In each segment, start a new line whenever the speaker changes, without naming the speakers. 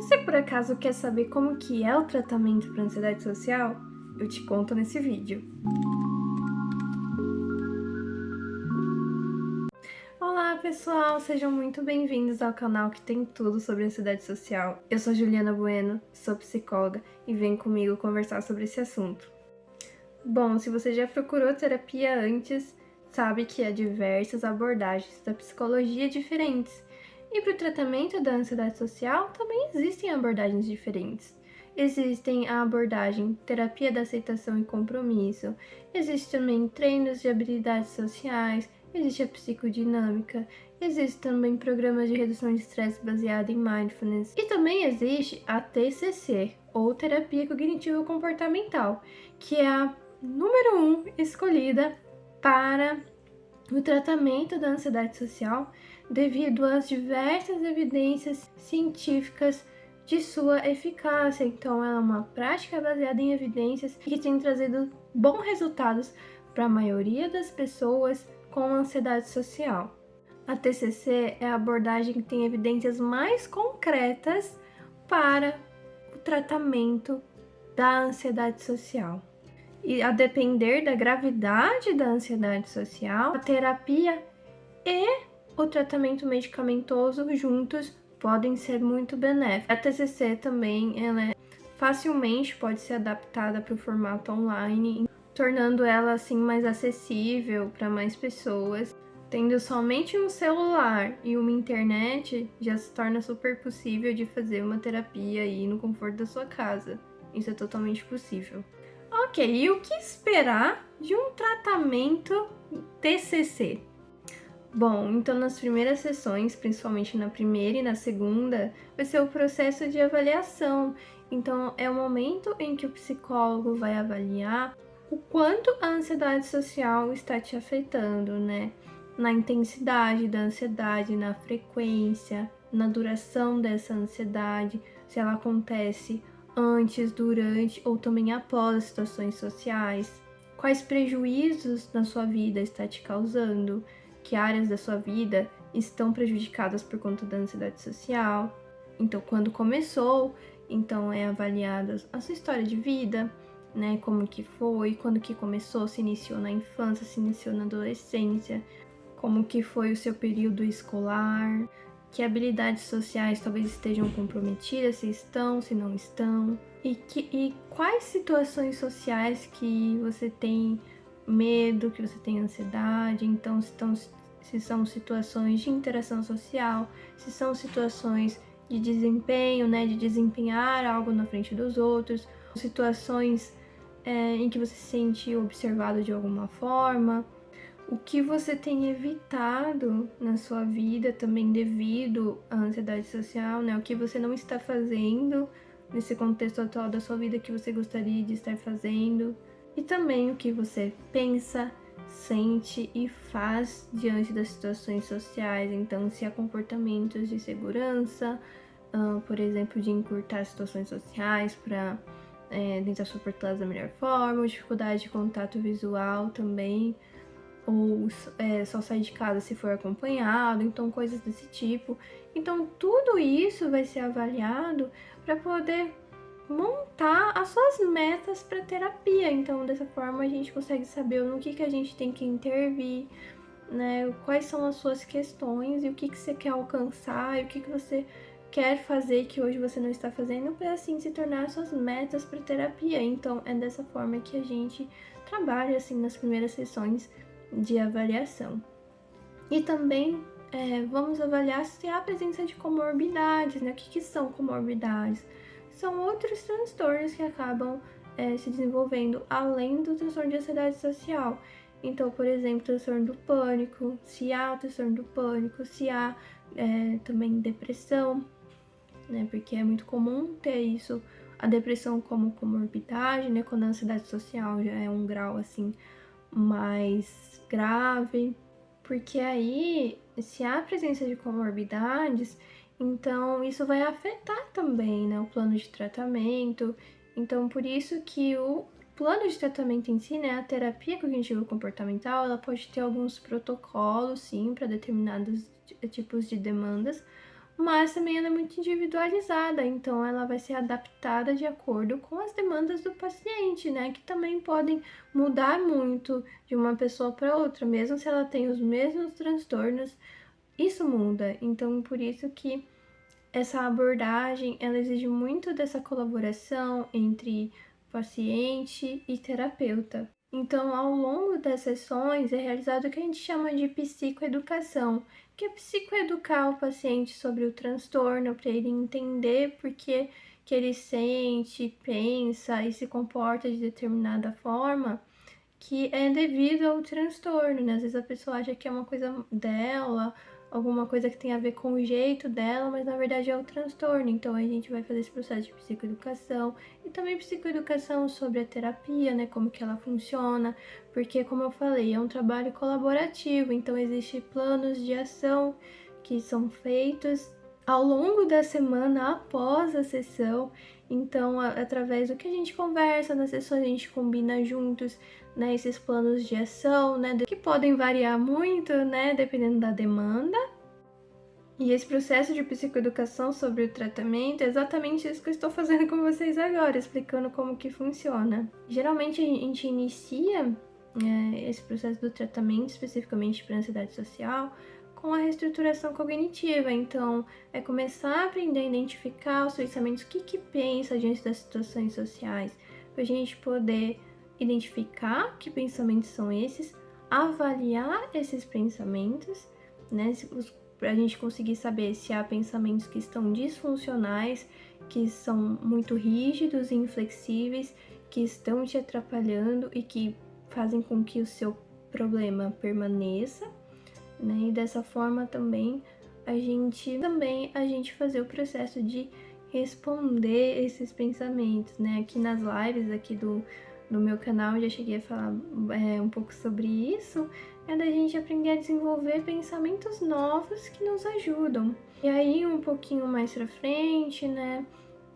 Você por acaso quer saber como que é o tratamento para ansiedade social? Eu te conto nesse vídeo. Olá pessoal, sejam muito bem-vindos ao canal que tem tudo sobre ansiedade social. Eu sou Juliana Bueno, sou psicóloga e vem comigo conversar sobre esse assunto. Bom, se você já procurou terapia antes, sabe que há diversas abordagens da psicologia diferentes. E para o tratamento da ansiedade social também existem abordagens diferentes. Existem a abordagem terapia da aceitação e compromisso, existe também treinos de habilidades sociais, existe a psicodinâmica, existe também programas de redução de estresse baseado em mindfulness e também existe a TCC, ou terapia cognitivo comportamental, que é a número 1 escolhida para o tratamento da ansiedade social devido às diversas evidências científicas de sua eficácia. Então, ela é uma prática baseada em evidências que tem trazido bons resultados para a maioria das pessoas com ansiedade social. A TCC é a abordagem que tem evidências mais concretas para o tratamento da ansiedade social. E a depender da gravidade da ansiedade social, a terapia e o tratamento medicamentoso juntos podem ser muito benéficos. A TCC também facilmente pode ser adaptada para o formato online, tornando ela assim mais acessível para mais pessoas. Tendo somente um celular e uma internet, já se torna super possível de fazer uma terapia aí no conforto da sua casa. Isso é totalmente possível. Ok, e o que esperar de um tratamento TCC? Bom, então nas primeiras sessões, principalmente na primeira e na segunda, vai ser o processo de avaliação. Então é o momento em que o psicólogo vai avaliar o quanto a ansiedade social está te afetando, né? Na intensidade da ansiedade, na frequência, na duração dessa ansiedade, se ela acontece antes, durante ou também após as situações sociais. Quais prejuízos na sua vida está te causando? Que áreas da sua vida estão prejudicadas por conta da ansiedade social? Então, quando começou, então é avaliada a sua história de vida, né? Como que foi, quando que começou, se iniciou na infância, se iniciou na adolescência, como que foi o seu período escolar, que habilidades sociais talvez estejam comprometidas, se estão, se não estão, e quais situações sociais que você tem medo, que você tem ansiedade. Então se são situações de interação social, se são situações de desempenho, né, de desempenhar algo na frente dos outros, situações em que você se sente observado de alguma forma. O que você tem evitado na sua vida também devido à ansiedade social, né? O que você não está fazendo nesse contexto atual da sua vida que você gostaria de estar fazendo. E também o que você pensa, sente e faz diante das situações sociais. Então, se há comportamentos de segurança, por exemplo, de encurtar situações sociais para tentar suportá-las da melhor forma, dificuldade de contato visual também, ou só sair de casa se for acompanhado, então coisas desse tipo. Então tudo isso vai ser avaliado para poder montar as suas metas para terapia. Então dessa forma a gente consegue saber no que a gente tem que intervir, né? Quais são as suas questões e o que você quer alcançar e o que você quer fazer que hoje você não está fazendo para assim se tornar suas metas para terapia. Então é dessa forma que a gente trabalha assim nas primeiras sessões de avaliação. E também vamos avaliar se há a presença de comorbidades, né? O que são comorbidades? São outros transtornos que acabam se desenvolvendo além do transtorno de ansiedade social. Então, por exemplo, transtorno do pânico, se há o transtorno do pânico, se há também depressão, né? Porque é muito comum ter isso, a depressão como comorbidade, né? Quando a ansiedade social já é um grau assim mais grave, porque aí, se há presença de comorbidades, então isso vai afetar também, né, o plano de tratamento. Então, por isso que o plano de tratamento em si, né, a terapia cognitivo-comportamental, ela pode ter alguns protocolos, sim, para determinados tipos de demandas, mas também ela é muito individualizada, então ela vai ser adaptada de acordo com as demandas do paciente, né? Que também podem mudar muito de uma pessoa para outra, mesmo se ela tem os mesmos transtornos, isso muda. Então, por isso que essa abordagem, ela exige muito dessa colaboração entre paciente e terapeuta. Então, ao longo das sessões, é realizado o que a gente chama de psicoeducação, que é psicoeducar o paciente sobre o transtorno, para ele entender por que ele sente, pensa e se comporta de determinada forma, que é devido ao transtorno, né? Às vezes a pessoa acha que é uma coisa dela, alguma coisa que tem a ver com o jeito dela, mas na verdade é o transtorno. Então a gente vai fazer esse processo de psicoeducação e também psicoeducação sobre a terapia, né? Como que ela funciona, porque como eu falei, é um trabalho colaborativo, então existem planos de ação que são feitos ao longo da semana após a sessão. Então, através do que a gente conversa nas sessões, a gente combina juntos, né, esses planos de ação, né, que podem variar muito, né, dependendo da demanda. E esse processo de psicoeducação sobre o tratamento é exatamente isso que eu estou fazendo com vocês agora, explicando como que funciona. Geralmente a gente inicia esse processo do tratamento, especificamente para ansiedade social, com a reestruturação cognitiva. Então, é começar a aprender a identificar os pensamentos, o que pensa diante das situações sociais, para a gente poder identificar que pensamentos são esses, avaliar esses pensamentos, né, para a gente conseguir saber se há pensamentos que estão disfuncionais, que são muito rígidos e inflexíveis, que estão te atrapalhando e que fazem com que o seu problema permaneça, né? E dessa forma também a gente fazer o processo de responder esses pensamentos, né? Aqui nas lives aqui do meu canal eu já cheguei a falar um pouco sobre isso, é da gente aprender a desenvolver pensamentos novos que nos ajudam. E aí um pouquinho mais pra frente, né?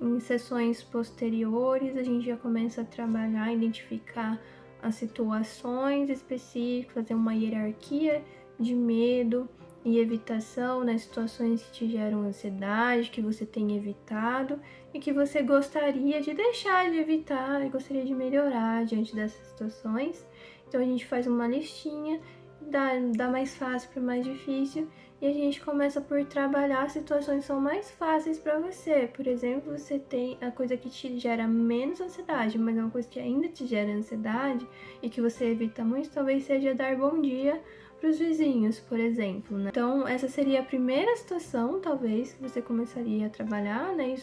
Em sessões posteriores, a gente já começa a trabalhar, identificar as situações específicas, fazer uma hierarquia de medo e evitação nas situações que te geram ansiedade, que você tem evitado e que você gostaria de deixar de evitar e gostaria de melhorar diante dessas situações. Então a gente faz uma listinha, dá mais fácil para mais difícil, e a gente começa por trabalhar situações que são mais fáceis para você. Por exemplo, você tem a coisa que te gera menos ansiedade, mas é uma coisa que ainda te gera ansiedade e que você evita muito, talvez seja dar bom dia para os vizinhos, por exemplo, né? Então, essa seria a primeira situação, talvez, que você começaria a trabalhar, né?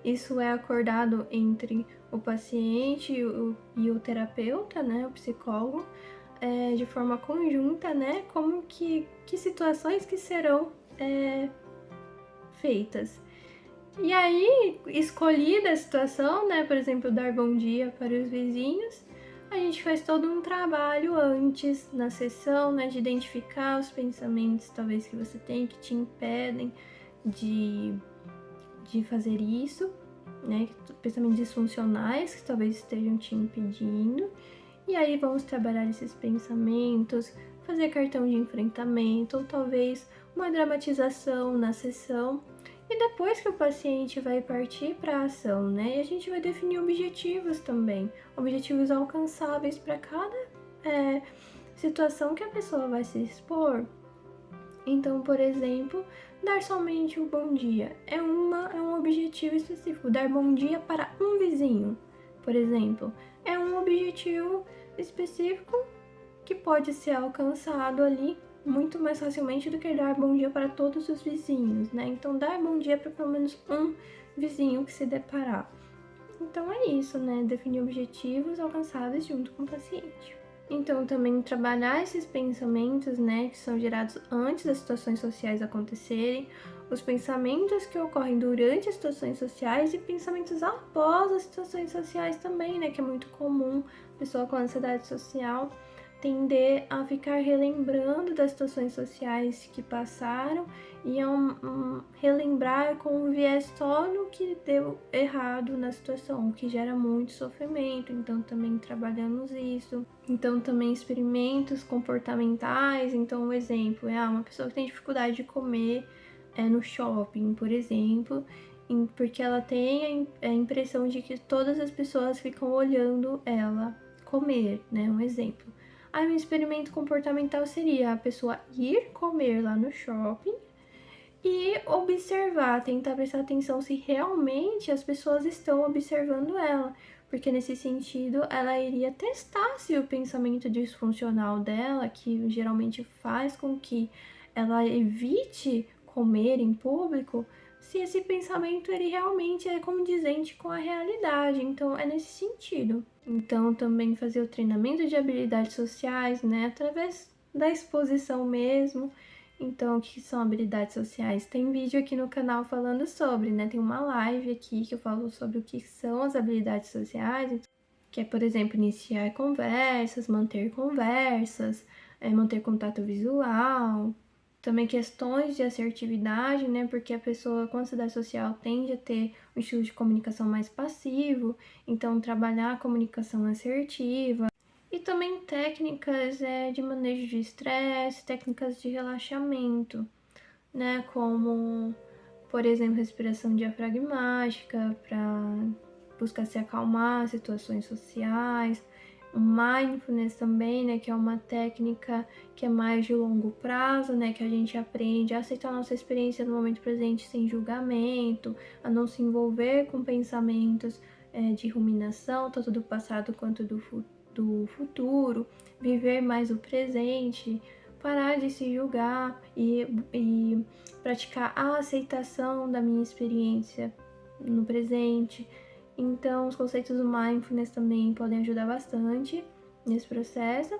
Isso é acordado entre o paciente e o terapeuta, né? O psicólogo, de forma conjunta, né? Como que situações que serão feitas. E aí, escolhida a situação, né? Por exemplo, dar bom dia para os vizinhos, a gente faz todo um trabalho antes, na sessão, né, de identificar os pensamentos, talvez, que você tem, que te impedem de fazer isso, né, pensamentos disfuncionais, que talvez estejam te impedindo. E aí vamos trabalhar esses pensamentos, fazer cartão de enfrentamento, ou talvez uma dramatização na sessão. E depois que o paciente vai partir para a ação, né? E a gente vai definir objetivos também, objetivos alcançáveis para cada situação que a pessoa vai se expor. Então, por exemplo, dar somente o bom dia é um objetivo específico. Dar bom dia para um vizinho, por exemplo, é um objetivo específico que pode ser alcançado ali muito mais facilmente do que dar bom dia para todos os vizinhos, né? Então, dar bom dia para pelo menos um vizinho que se deparar. Então, é isso, né? Definir objetivos alcançáveis junto com o paciente. Então, também trabalhar esses pensamentos, né, que são gerados antes das situações sociais acontecerem, os pensamentos que ocorrem durante as situações sociais e pensamentos após as situações sociais também, né, que é muito comum a pessoa com ansiedade social tender a ficar relembrando das situações sociais que passaram e relembrar com um viés só no que deu errado na situação, o que gera muito sofrimento. Então também trabalhamos isso. Então também experimentos comportamentais. Então um exemplo é uma pessoa que tem dificuldade de comer, no shopping, por exemplo, porque ela tem a impressão de que todas as pessoas ficam olhando ela comer, né? Um exemplo. Aí um experimento comportamental seria a pessoa ir comer lá no shopping e observar, tentar prestar atenção se realmente as pessoas estão observando ela, porque nesse sentido ela iria testar se o pensamento disfuncional dela, que geralmente faz com que ela evite comer em público, se esse pensamento ele realmente é condizente com a realidade. Então é nesse sentido. Então também fazer o treinamento de habilidades sociais, né, através da exposição mesmo. Então, o que são habilidades sociais? Tem vídeo aqui no canal falando sobre, né? Tem uma live aqui que eu falo sobre o que são as habilidades sociais, que é, por exemplo, iniciar conversas, manter contato visual, também questões de assertividade, né? Porque a pessoa com ansiedade social tende a ter um estilo de comunicação mais passivo, então trabalhar a comunicação assertiva. E também técnicas de manejo de estresse, técnicas de relaxamento, né? Como, por exemplo, respiração diafragmática para buscar se acalmar, situações sociais. O mindfulness também, né? Que é uma técnica que é mais de longo prazo, né? Que a gente aprende a aceitar a nossa experiência no momento presente sem julgamento, a não se envolver com pensamentos de ruminação, tanto do passado quanto do futuro, viver mais o presente, parar de se julgar e praticar a aceitação da minha experiência no presente. Então, os conceitos do mindfulness também podem ajudar bastante nesse processo,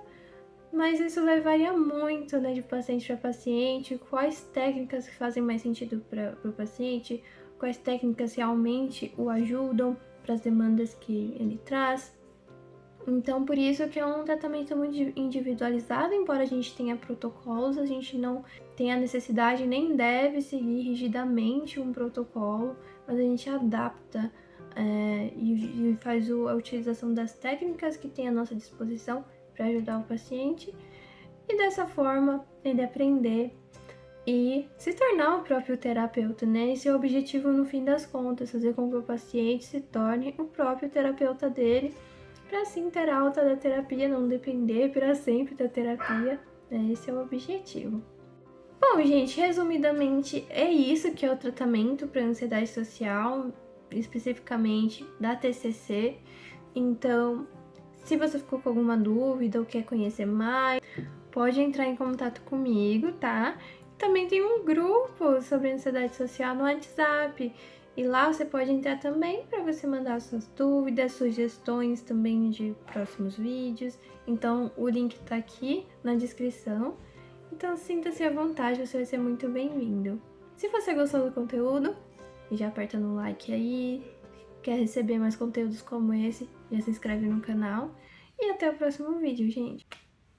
mas isso vai variar muito, né, de paciente para paciente, quais técnicas que fazem mais sentido para o paciente, quais técnicas realmente o ajudam para as demandas que ele traz. Então, por isso que é um tratamento muito individualizado, embora a gente tenha protocolos, a gente não tem a necessidade nem deve seguir rigidamente um protocolo, mas a gente adapta e faz a utilização das técnicas que tem à nossa disposição para ajudar o paciente e dessa forma ele aprender e se tornar o próprio terapeuta, né? Esse é o objetivo no fim das contas, fazer com que o paciente se torne o próprio terapeuta dele, para assim ter alta da terapia, não depender para sempre da terapia, né? Esse é o objetivo. Bom, gente, resumidamente é isso que é o tratamento para ansiedade social, especificamente da TCC. Então, se você ficou com alguma dúvida ou quer conhecer mais, pode entrar em contato comigo, tá? Também tem um grupo sobre ansiedade social no WhatsApp. E lá você pode entrar também para você mandar suas dúvidas, sugestões também de próximos vídeos. Então o link tá aqui na descrição. Então sinta-se à vontade, você vai ser muito bem-vindo. Se você gostou do conteúdo, já aperta no like aí. Quer receber mais conteúdos como esse, já se inscreve no canal. E até o próximo vídeo, gente.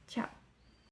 Tchau!